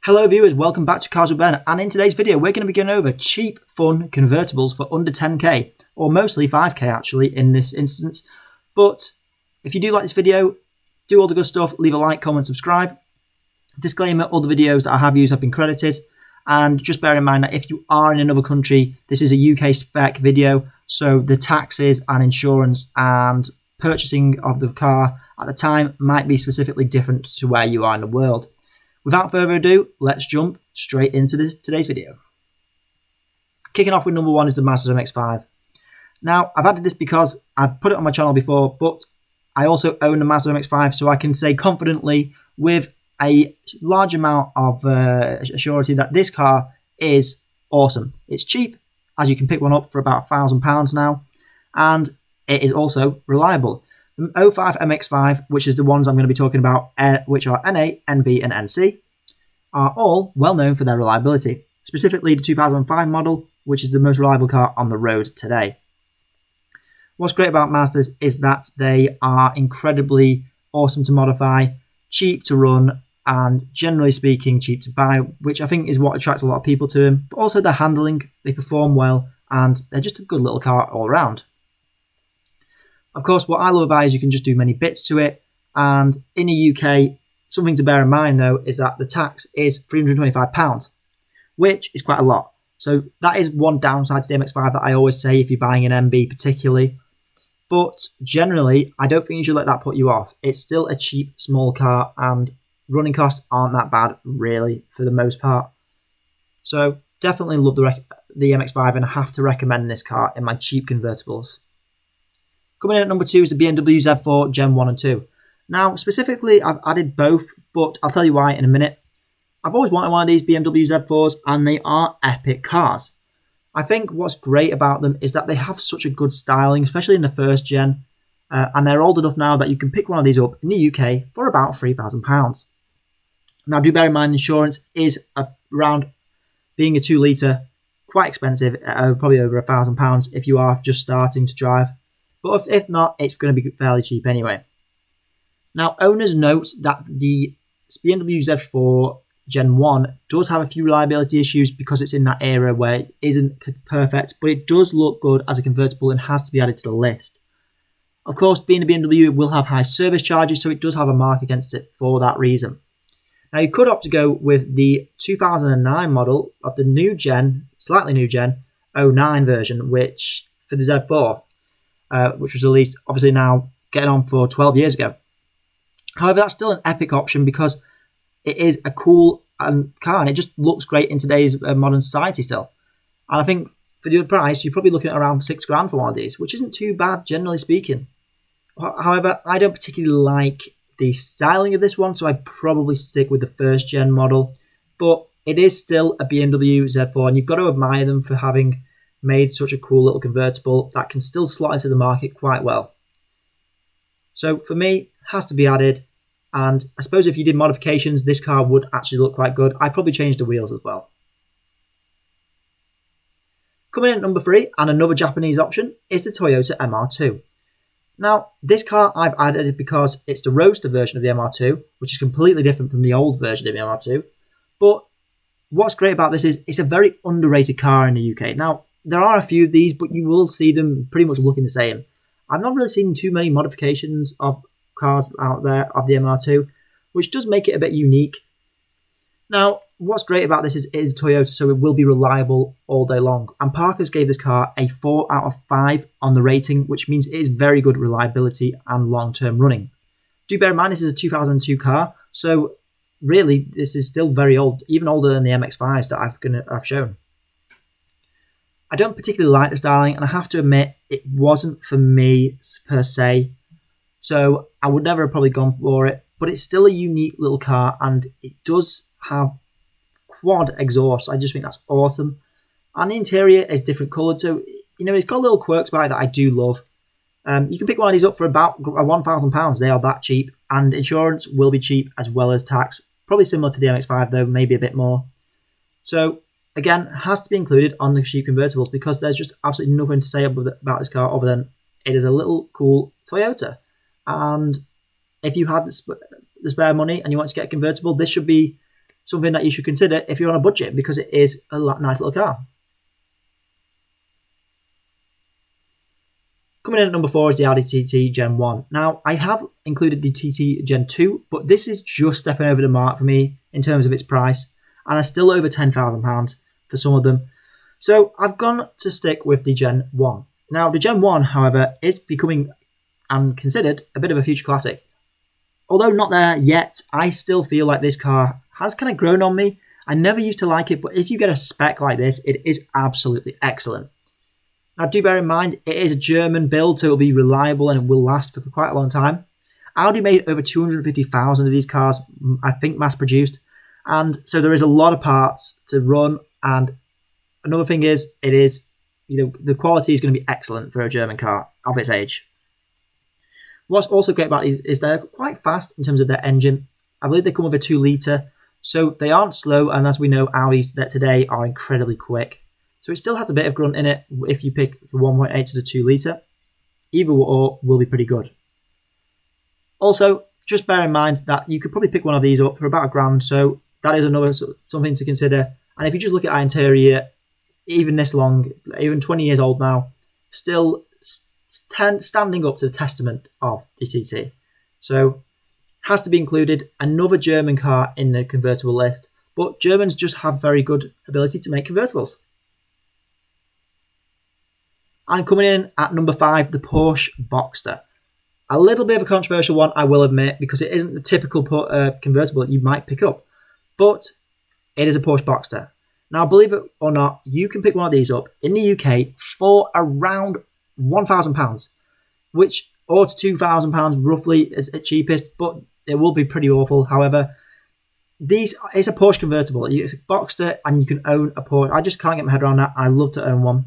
Hello viewers, welcome back to Cars with Ben, and in today's video we're going to be going over cheap, fun convertibles for under 10k, or mostly 5k actually in this instance. But if you do like this video, do all the good stuff, leave a like, comment, subscribe. Disclaimer, all the videos that I have used have been credited, and just bear in mind that if you are in another country, this is a UK spec video, so the taxes and insurance and purchasing of the car at the time might be specifically different to where you are in the world. Without further ado, let's jump straight into today's video. Kicking off with number one is the Mazda MX5. Now, I've added this because I've put it on my channel before, but I also own the Mazda MX5, so I can say confidently with a large amount of assurity that this car is awesome. It's cheap, as you can pick one up for about £1,000 now, and it is also reliable. The 05 MX5, which is the ones I'm going to be talking about, which are NA, NB and NC, are all well known for their reliability, specifically the 2005 model, which is the most reliable car on the road today. What's great about Mazdas is that they are incredibly awesome to modify, cheap to run, and generally speaking cheap to buy, which I think is what attracts a lot of people to them. But also their handling, they perform well, and they're just a good little car all around. Of course, what I love about it is you can just do many bits to it, and in the UK, something to bear in mind though is that the tax is £325, which is quite a lot. So that is one downside to the MX-5 that I always say if you're buying an MB particularly. But generally, I don't think you should let that put you off. It's still a cheap, small car, and running costs aren't that bad, really, for the most part. So definitely love the MX-5, and I have to recommend this car in my cheap convertibles. Coming in at number 2 is the BMW Z4 Gen 1 and 2. Now, specifically, I've added both, but I'll tell you why in a minute. I've always wanted one of these BMW Z4s, and they are epic cars. I think what's great about them is that they have such a good styling, especially in the first gen, and they're old enough now that you can pick one of these up in the UK for about £3,000. Now, do bear in mind, insurance is around, being a 2 litre, quite expensive, probably over £1,000 if you are just starting to drive. But if not, it's going to be fairly cheap anyway. Now, owners note that the BMW Z4 Gen 1 does have a few reliability issues because it's in that era where it isn't perfect, but it does look good as a convertible and has to be added to the list. Of course, being a BMW, it will have high service charges, so it does have a mark against it for that reason. Now, you could opt to go with the 2009 model of the new gen, slightly new gen, 09 version, which for the Z4, which was released obviously now getting on for 12 years ago. However, that's still an epic option because it is a cool car and it just looks great in today's modern society still. And I think for the price, you're probably looking at around £6,000 for one of these, which isn't too bad generally speaking. However, I don't particularly like the styling of this one, so I'd probably stick with the first gen model. But it is still a BMW Z4, and you've got to admire them for having made such a cool little convertible that can still slot into the market quite well. So for me, has to be added, and I suppose if you did modifications, this car would actually look quite good. I'd probably change the wheels as well. Coming in at number 3, and another Japanese option, is the Toyota MR2. Now, this car I've added because it's the roadster version of the MR2, which is completely different from the old version of the MR2. But what's great about this is it's a very underrated car in the UK. Now, there are a few of these, but you will see them pretty much looking the same. I've not really seen too many modifications of cars out there of the MR2, which does make it a bit unique. Now, what's great about this is it is Toyota, so it will be reliable all day long. And Parker's gave this car a 4 out of 5 on the rating, which means it is very good reliability and long-term running. Do bear in mind, this is a 2002 car, so really this is still very old, even older than the MX-5s that I've shown. I don't particularly like the styling, and I have to admit it wasn't for me per se, so I would never have probably gone for it, but it's still a unique little car, and it does have quad exhaust. I just think that's awesome, and the interior is different coloured, so it's got little quirks about it that I do love. You can pick one of these up for about £1,000. They are that cheap, and insurance will be cheap as well as tax, probably similar to the MX-5 though, maybe a bit more. So again, has to be included on the cheap convertibles because there's just absolutely nothing to say about this car other than it is a little cool Toyota. And if you had the spare money and you want to get a convertible, this should be something that you should consider if you're on a budget, because it is a nice little car. Coming in at number 4 is the Audi TT Gen 1. Now, I have included the TT Gen 2, but this is just stepping over the mark for me in terms of its price, and are still over £10,000 for some of them. So I've gone to stick with the Gen 1. Now, the Gen 1, however, is becoming and considered a bit of a future classic. Although not there yet, I still feel like this car has kind of grown on me. I never used to like it, but if you get a spec like this, it is absolutely excellent. Now, do bear in mind, it is a German build, so it will be reliable and it will last for quite a long time. Audi made over 250,000 of these cars, I think mass-produced, and so there is a lot of parts to run. And another thing is, the quality is going to be excellent for a German car of its age. What's also great about these is they're quite fast in terms of their engine. I believe they come with a 2-litre, so they aren't slow, and as we know, Audis that today are incredibly quick. So it still has a bit of grunt in it if you pick the 1.8 to the 2-litre. Either or will be pretty good. Also, just bear in mind that you could probably pick one of these up for about £1,000, so that is another something to consider. And if you just look at our interior, even this long, even 20 years old now, still standing up to the testament of the TT. So, has to be included. Another German car in the convertible list, but Germans just have very good ability to make convertibles. And coming in at number 5, the Porsche Boxster. A little bit of a controversial one, I will admit, because it isn't the typical convertible that you might pick up. But it is a Porsche Boxster. Now, believe it or not, you can pick one of these up in the UK for around £1,000, or to £2,000 roughly is at cheapest, but it will be pretty awful. However, it's a Porsche convertible. It's a Boxster, and you can own a Porsche. I just can't get my head around that. I love to own one.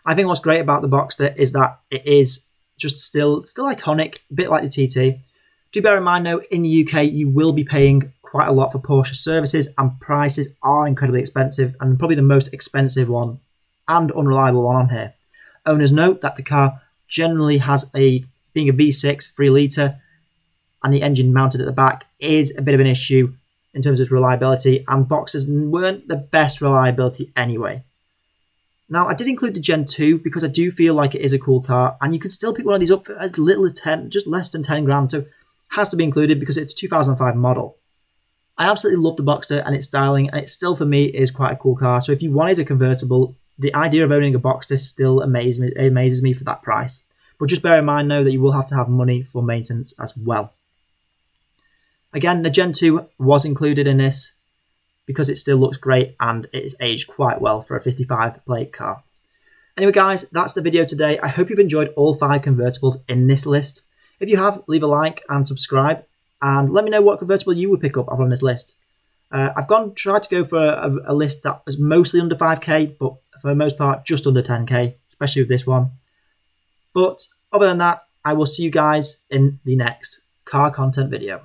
I think what's great about the Boxster is that it is just still iconic, a bit like the TT. Do bear in mind though, in the UK, you will be paying quite a lot for Porsche services, and prices are incredibly expensive, and probably the most expensive one and unreliable one on here. Owners note that the car generally being a V6 3-litre, and the engine mounted at the back is a bit of an issue in terms of reliability, and Boxsters weren't the best reliability anyway. Now, I did include the Gen 2 because I do feel like it is a cool car, and you can still pick one of these up for as little as just less than £10,000, so it has to be included because it's a 2005 model. I absolutely love the Boxster and its styling, and it still, for me, is quite a cool car. So if you wanted a convertible, the idea of owning a Boxster still amazes me for that price. But just bear in mind, though, that you will have to have money for maintenance as well. Again, the Gen 2 was included in this because it still looks great and it is aged quite well for a 55 plate car. Anyway guys, that's the video today. I hope you've enjoyed all 5 convertibles in this list. If you have, leave a like and subscribe, and let me know what convertible you would pick up on this list. I've tried to go for a list that was mostly under 5k, but for the most part just under 10k, especially with this one. But other than that, I will see you guys in the next car content video.